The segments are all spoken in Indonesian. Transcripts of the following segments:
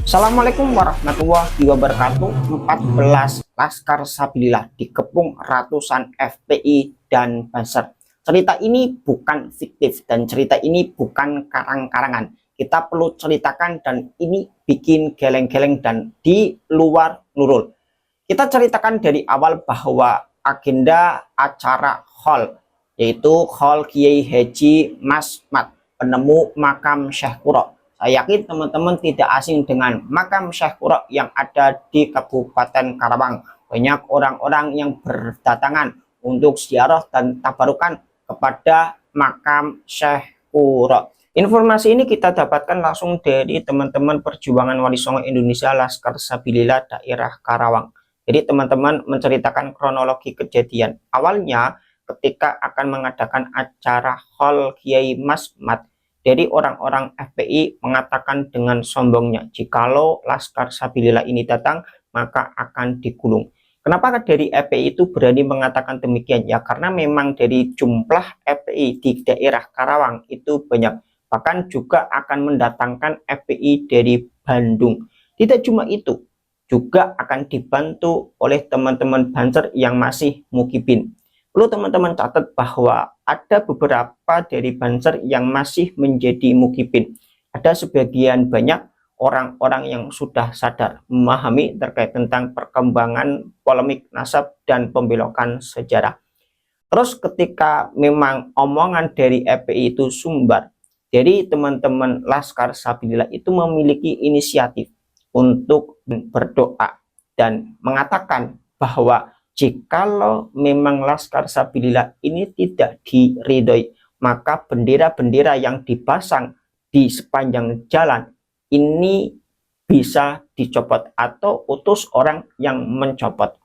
Assalamualaikum warahmatullahi wabarakatuh. 14 Laskar Sabilillah dikepung ratusan FPI dan Banser. Cerita ini bukan fiktif dan cerita ini bukan karang-karangan. Kita perlu ceritakan dan ini bikin geleng-geleng dan di luar nurul. Kita ceritakan dari awal bahwa agenda acara Hall, yaitu Hall Kiai Haji Masmat, penemu makam Syekh Kuro. Saya yakin teman-teman tidak asing dengan makam Syekh Kuro yang ada di Kabupaten Karawang. Banyak orang-orang yang berdatangan untuk ziarah dan tabarukan kepada makam Syekh Kuro. Informasi ini kita dapatkan langsung dari teman-teman Perjuangan Wali Songo Indonesia Laskar Sabilillah daerah Karawang. Jadi teman-teman menceritakan kronologi kejadian. Awalnya ketika akan mengadakan acara Hall Kiai Masmat, dari orang-orang FPI mengatakan dengan sombongnya, jikalau Laskar Sabilillah ini datang, maka akan digulung. Kenapa dari FPI itu berani mengatakan demikian? Ya karena memang dari jumlah FPI di daerah Karawang itu banyak. Bahkan juga akan mendatangkan FPI dari Bandung. Tidak cuma itu, juga akan dibantu oleh teman-teman Banser yang masih mukibin. Perlu teman-teman catat bahwa ada beberapa dari Banser yang masih menjadi mukibin. Ada sebagian banyak orang-orang yang sudah sadar memahami terkait tentang perkembangan polemik nasab dan pembelokan sejarah. Terus ketika memang omongan dari FPI itu sumbar, jadi teman-teman Laskar Sabilillah itu memiliki inisiatif untuk berdoa dan mengatakan bahwa jikalau memang Laskar Sabilillah ini tidak diridhoi, maka bendera-bendera yang dipasang di sepanjang jalan ini bisa dicopot atau utus orang yang mencopot.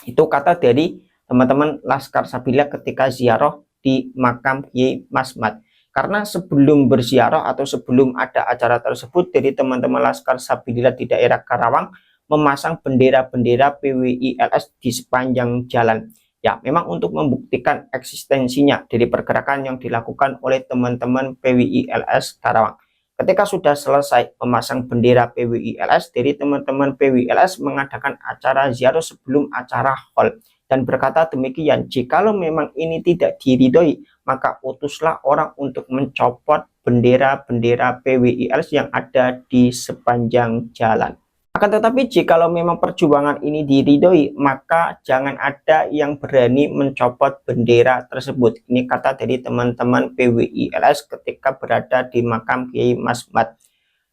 Itu kata dari teman-teman Laskar Sabilillah ketika ziarah di makam Kiai Masmat. Karena sebelum berziarah atau sebelum ada acara tersebut, dari teman-teman Laskar Sabilillah di daerah Karawang memasang bendera-bendera PWILS di sepanjang jalan. Ya, memang untuk membuktikan eksistensinya dari pergerakan yang dilakukan oleh teman-teman PWILS Karawang. Ketika sudah selesai memasang bendera PWILS, dari teman-teman PWILS mengadakan acara ziarah sebelum acara Hall dan berkata demikian, jikalau memang ini tidak diridhoi, maka utuslah orang untuk mencopot bendera-bendera PWILS yang ada di sepanjang jalan. Akan tetapi jikalau memang perjuangan ini diridhoi, maka jangan ada yang berani mencopot bendera tersebut. Ini kata dari teman-teman PWILS ketika berada di makam Kiai Masmat.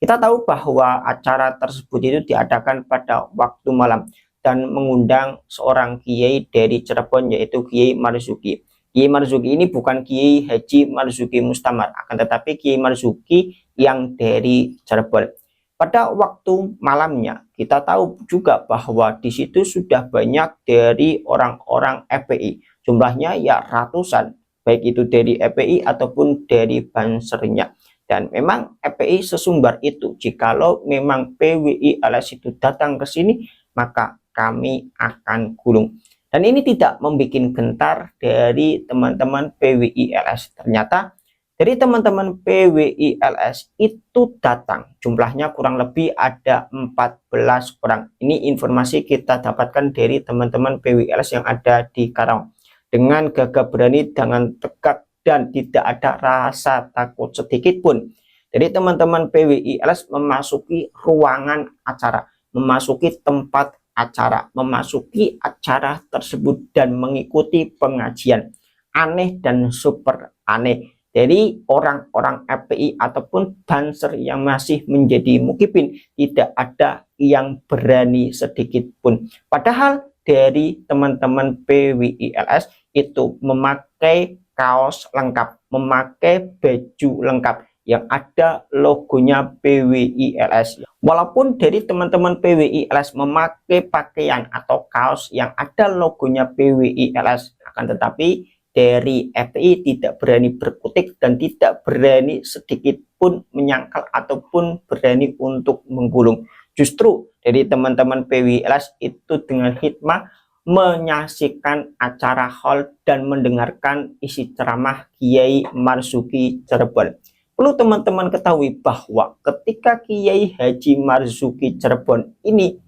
Kita tahu bahwa acara tersebut itu diadakan pada waktu malam dan mengundang seorang kiai dari Cirebon, yaitu Kiai Marzuki. Kiai Marzuki ini bukan Kiai Haji Marzuki Mustamar, akan tetapi Kiai Marzuki yang dari Cirebon. Pada waktu malamnya, kita tahu juga bahwa di situ sudah banyak dari orang-orang FPI. Jumlahnya ya ratusan, baik itu dari FPI ataupun dari Bansernya. Dan memang FPI sesumbar itu. Jikalau memang PWILS itu datang ke sini, maka kami akan gulung. Dan ini tidak membuat gentar dari teman-teman PWILS. Ternyata dari teman-teman PWILS itu datang, jumlahnya kurang lebih ada 14 orang. Ini informasi kita dapatkan dari teman-teman PWILS yang ada di Karawang. Dengan gagah berani, dengan tegak dan tidak ada rasa takut sedikit pun. Jadi teman-teman PWILS memasuki ruangan acara, memasuki tempat acara, memasuki acara tersebut dan mengikuti pengajian. Aneh dan super aneh. Jadi orang-orang FPI ataupun Banser yang masih menjadi mukibin tidak ada yang berani sedikit pun. Padahal dari teman-teman PWILS itu memakai kaos lengkap, memakai baju lengkap yang ada logonya PWILS. Walaupun dari teman-teman PWILS memakai pakaian atau kaos yang ada logonya PWILS, akan tetapi dari FPI tidak berani berkutik dan tidak berani sedikit pun menyangkal ataupun berani untuk menggulung. Justru dari teman-teman PWILS itu dengan hikmah menyaksikan acara Hall dan mendengarkan isi ceramah Kiai Marzuki Cirebon. Perlu teman-teman ketahui bahwa ketika Kiai Haji Marzuki Cirebon ini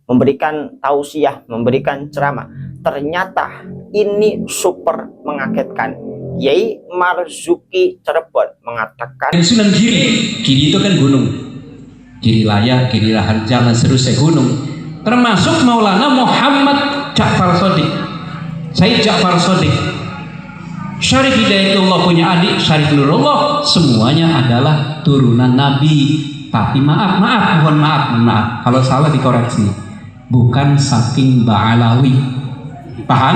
memberikan tausiah, memberikan ceramah, ternyata ini super mengagetkan. Kiai Marzuki Cirebon mengatakan Sunan Giri, Giri itu kan gunung, Giri Laya, Giri Raharja, dan seterusnya gunung, termasuk Maulana Muhammad Ja'far Shadiq, Said Ja'far Shadiq, Syarif Hidayatullah punya adik Syarif Nurullah, semuanya adalah turunan Nabi. Tapi mohon maaf, kalau salah dikoreksi, bukan saking Ba'alawi. Paham?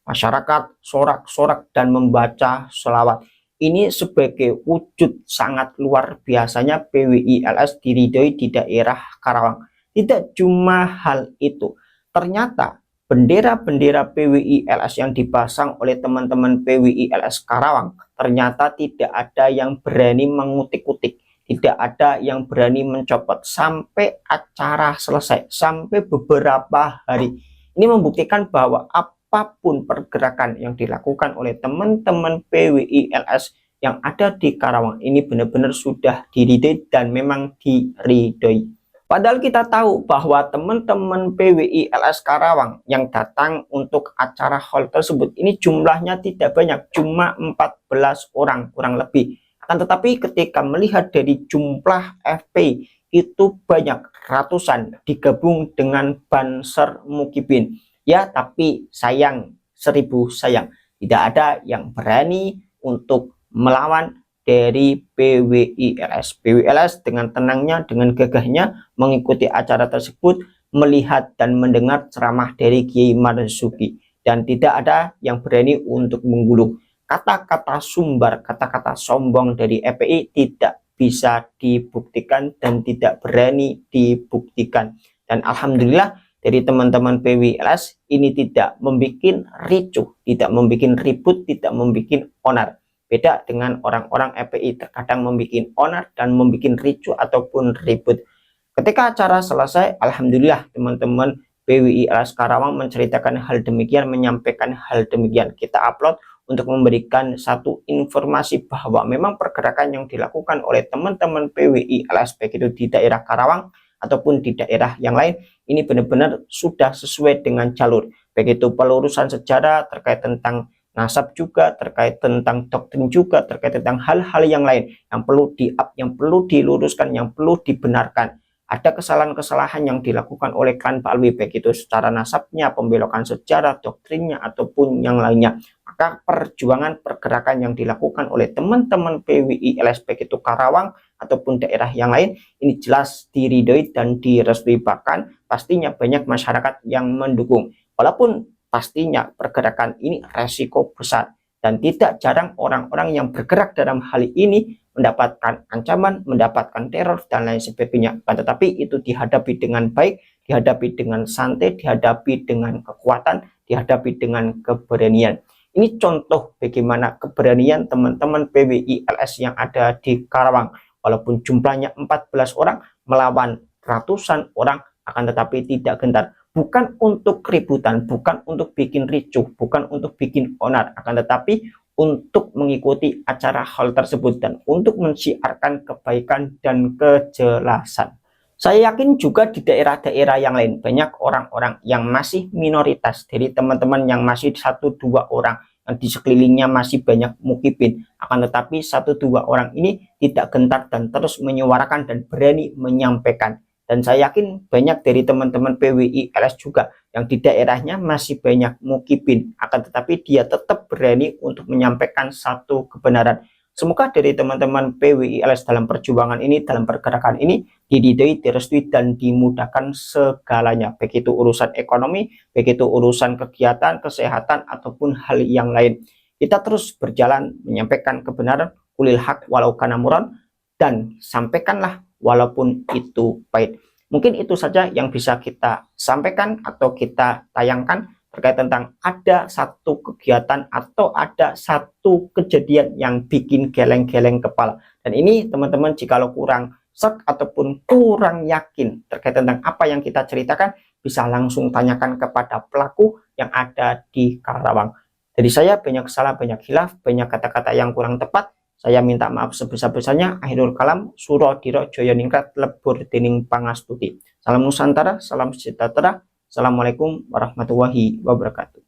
Masyarakat sorak-sorak dan membaca selawat. Ini sebagai wujud sangat luar biasanya PWI LS diridhoi di daerah Karawang. Tidak cuma hal itu, ternyata bendera-bendera PWI LS yang dipasang oleh teman-teman PWI LS Karawang ternyata tidak ada yang berani mengutik-utik, tidak ada yang berani mencopot sampai acara selesai, sampai beberapa hari. Ini membuktikan bahwa apapun pergerakan yang dilakukan oleh teman-teman PWI LS yang ada di Karawang ini benar-benar sudah diridhoi dan memang diridhoi. Padahal kita tahu bahwa teman-teman PWI LS Karawang yang datang untuk acara hall tersebut ini jumlahnya tidak banyak, cuma 14 orang kurang lebih. Akan tetapi ketika melihat dari jumlah FP itu banyak ratusan digabung dengan Banser Mukibin. Ya, tapi sayang, 1000 sayang, tidak ada yang berani untuk melawan dari PWI LS. PWI LS dengan tenangnya, dengan gagahnya mengikuti acara tersebut, melihat dan mendengar ceramah dari Kiai Marzuki, dan tidak ada yang berani untuk menggulung. Kata-kata sumbar, kata-kata sombong dari FPI tidak bisa dibuktikan dan tidak berani dibuktikan. Dan alhamdulillah dari teman-teman PWI LS ini tidak membuat ricuh, tidak membuat ribut, tidak membuat onar. Beda dengan orang-orang FPI, terkadang membuat onar dan membuat ricuh ataupun ribut. Ketika acara selesai, alhamdulillah teman-teman PWI LS Karawang menceritakan hal demikian, menyampaikan hal demikian. Kita upload untuk memberikan satu informasi bahwa memang pergerakan yang dilakukan oleh teman-teman PWI LS, baik itu di daerah Karawang ataupun di daerah yang lain, ini benar-benar sudah sesuai dengan jalur. Baik itu pelurusan sejarah terkait tentang nasab juga, terkait tentang doktrin juga, terkait tentang hal-hal yang lain yang perlu yang perlu diluruskan, yang perlu dibenarkan. Ada kesalahan-kesalahan yang dilakukan oleh klan Ba'alwi, baik itu secara nasabnya, pembelokan sejarah, doktrinnya, ataupun yang lainnya. Maka perjuangan pergerakan yang dilakukan oleh teman-teman PWI LS, baik itu Karawang ataupun daerah yang lain, ini jelas diridhoi dan direstui, bahkan pastinya banyak masyarakat yang mendukung. Walaupun pastinya pergerakan ini resiko besar dan tidak jarang orang-orang yang bergerak dalam hal ini mendapatkan ancaman, mendapatkan teror dan lain sebagainya. Tetapi itu dihadapi dengan baik, dihadapi dengan santai, dihadapi dengan kekuatan, dihadapi dengan keberanian. Ini contoh bagaimana keberanian teman-teman PWI LS yang ada di Karawang. Walaupun jumlahnya 14 orang melawan ratusan orang, akan tetapi tidak gentar. Bukan untuk keributan, bukan untuk bikin ricuh, bukan untuk bikin onar, akan tetapi untuk mengikuti acara hal tersebut dan untuk mensiarkan kebaikan dan kejelasan. Saya yakin juga di daerah-daerah yang lain banyak orang-orang yang masih minoritas, dari teman-teman yang masih 1-2 orang yang di sekelilingnya masih banyak mukibin, akan tetapi 1-2 orang ini tidak gentar dan terus menyuarakan dan berani menyampaikan. Dan saya yakin banyak dari teman-teman PWI LS juga yang di daerahnya masih banyak mukibin, akan tetapi dia tetap berani untuk menyampaikan satu kebenaran. Semoga dari teman-teman PWI LS dalam perjuangan ini, dalam pergerakan ini, diridhoi, direstui, dan dimudahkan segalanya. Baik itu urusan ekonomi, baik itu urusan kegiatan, kesehatan, ataupun hal yang lain. Kita terus berjalan menyampaikan kebenaran, kulil haq walau kana muran, dan sampaikanlah walaupun itu pahit. Mungkin itu saja yang bisa kita sampaikan atau kita tayangkan terkait tentang ada satu kegiatan atau ada satu kejadian yang bikin geleng-geleng kepala. Dan ini teman-teman jikalau kurang sek ataupun kurang yakin terkait tentang apa yang kita ceritakan, bisa langsung tanyakan kepada pelaku yang ada di Karawang. Dari saya banyak salah, banyak khilaf, banyak kata-kata yang kurang tepat. Saya minta maaf sebesar-besarnya. Akhirul kalam, Suro Diro Joyoningrat Lebur Dening Pangastuti. Salam Nusantara, salam sejahtera. Assalamualaikum warahmatullahi wabarakatuh.